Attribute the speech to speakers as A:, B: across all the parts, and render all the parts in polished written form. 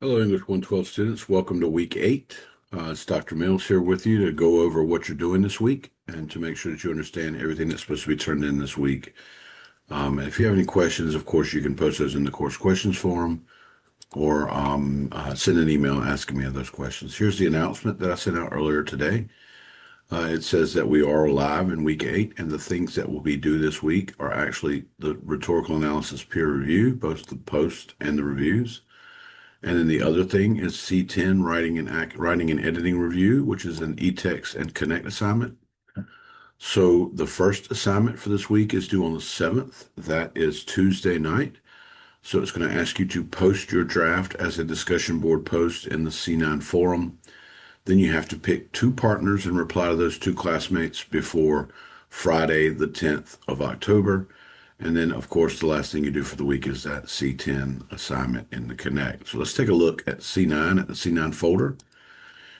A: Hello, English 112 students. Welcome to week 8. It's Dr. Mills here with you to go over what you're doing this week and to make sure that you understand everything that's supposed to be turned in this week. If you have any questions, of course, you can post those in the course questions forum or send an email asking me those questions. Here's the announcement that I sent out earlier today. It says that we are live in week 8, and the things that will be due this week are actually the rhetorical analysis peer review, both the post and the reviews. And then the other thing is C10 writing and editing review, which is an e-text and connect assignment. So the first assignment for this week is due on the 7th. That is Tuesday night. So it's going to ask you to post your draft as a discussion board post in the C9 forum. Then you have to pick 2 partners and reply to those 2 classmates before Friday, the 10th of October. And then, of course, the last thing you do for the week is that C10 assignment in the Connect. So let's take a look at C9, at the C9 folder.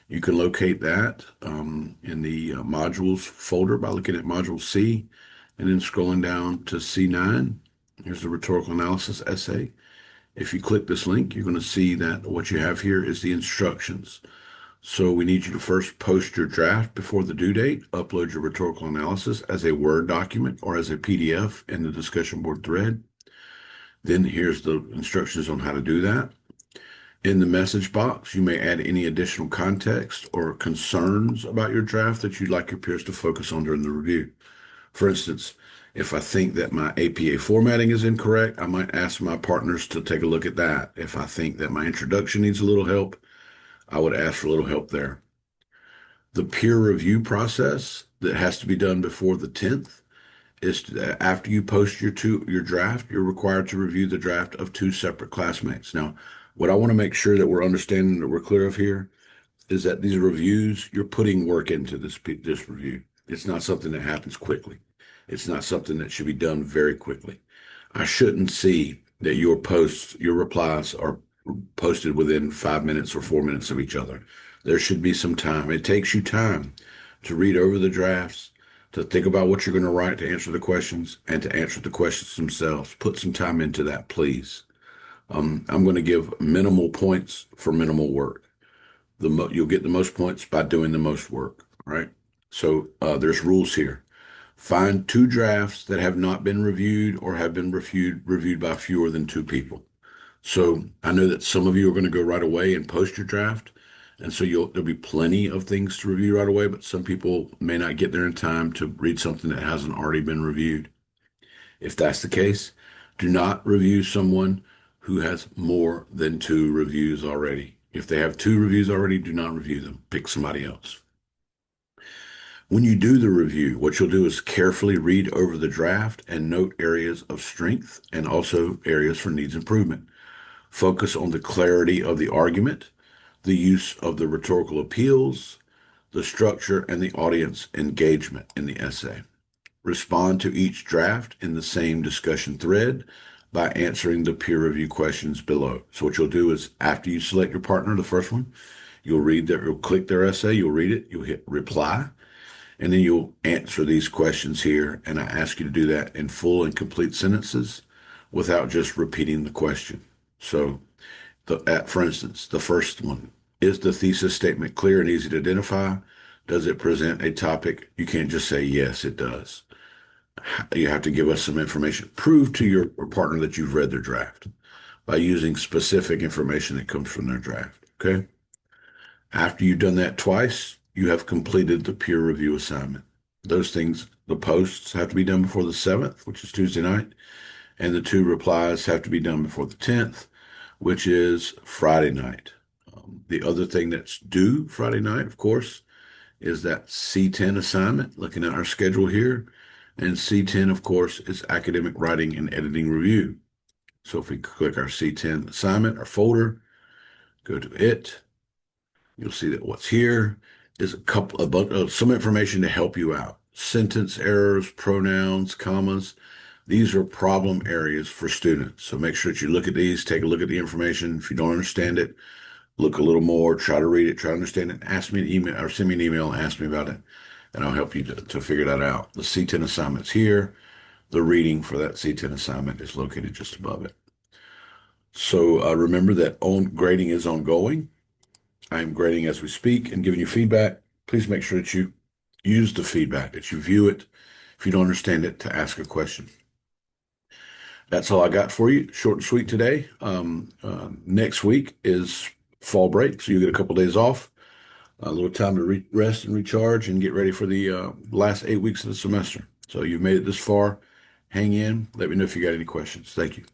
A: You can locate that in the modules folder by looking at module C and then scrolling down to C9. Here's the rhetorical analysis essay. If you click this link, you're going to see that what you have here is the instructions. So we need you to first post your draft before the due date, upload your rhetorical analysis as a Word document or as a PDF in the discussion board thread. Then here's the instructions on how to do that. In the message box, you may add any additional context or concerns about your draft that you'd like your peers to focus on during the review. For instance, if I think that my APA formatting is incorrect, I might ask my partners to take a look at that. If I think that my introduction needs a little help, I would ask for a little help there. The peer review process that has to be done before the 10th is after you post your draft, you're required to review the draft of 2 separate classmates. Now, what I want to make sure that we're understanding that we're clear of here is that these reviews, you're putting work into this review. It's not something that happens quickly. It's not something that should be done very quickly. I shouldn't see that your posts, your replies are posted within 5 minutes or 4 minutes of each other. There should be some time. It takes you time to read over the drafts, to think about what you're going to write to answer the questions, and to answer the questions themselves. Put some time into that, please. I'm going to give minimal points for minimal work. You'll get the most points by doing the most work, right? So there's rules here. Find 2 drafts that have not been reviewed or have been reviewed by fewer than 2 people. So I know that some of you are going to go right away and post your draft. And so there'll be plenty of things to review right away, but some people may not get there in time to read something that hasn't already been reviewed. If that's the case, do not review someone who has more than 2 reviews already. If they have 2 reviews already, do not review them. Pick somebody else. When you do the review, what you'll do is carefully read over the draft and note areas of strength and also areas for needs improvement. Focus on the clarity of the argument, the use of the rhetorical appeals, the structure, and the audience engagement in the essay. Respond to each draft in the same discussion thread by answering the peer review questions below. So what you'll do is after you select your partner, the first one, you'll click their essay, you'll read it, you'll hit reply, and then you'll answer these questions here. And I ask you to do that in full and complete sentences without just repeating the question. So for instance, the first one, is the thesis statement clear and easy to identify? Does it present a topic? You can't just say, yes, it does. You have to give us some information. Prove to your partner that you've read their draft by using specific information that comes from their draft. Okay. After you've done that twice, you have completed the peer review assignment. Those things, the posts have to be done before the 7th, which is Tuesday night, and the 2 replies have to be done before the 10th, which is Friday night. The other thing that's due Friday night, of course, is that C10 assignment, looking at our schedule here. And C10, of course, is academic writing and editing review. So if we click our C10 assignment, our folder, go to it, you'll see that what's here is some information to help you out. Sentence errors, pronouns, commas. These are problem areas for students. So make sure that you look at these, take a look at the information. If you don't understand it, look a little more, try to read it, try to understand it, ask me an email or send me an email and ask me about it, and I'll help you to figure that out. The C10 assignment's here. The reading for that C10 assignment is located just above it. So remember that grading is ongoing. I am grading as we speak and giving you feedback. Please make sure that you use the feedback, that you view it. If you don't understand it, to ask a question. That's all I got for you. Short and sweet today. Next week is fall break, so you get a couple days off, a little time to rest and recharge and get ready for the last 8 weeks of the semester. So you've made it this far. Hang in. Let me know if you got any questions. Thank you.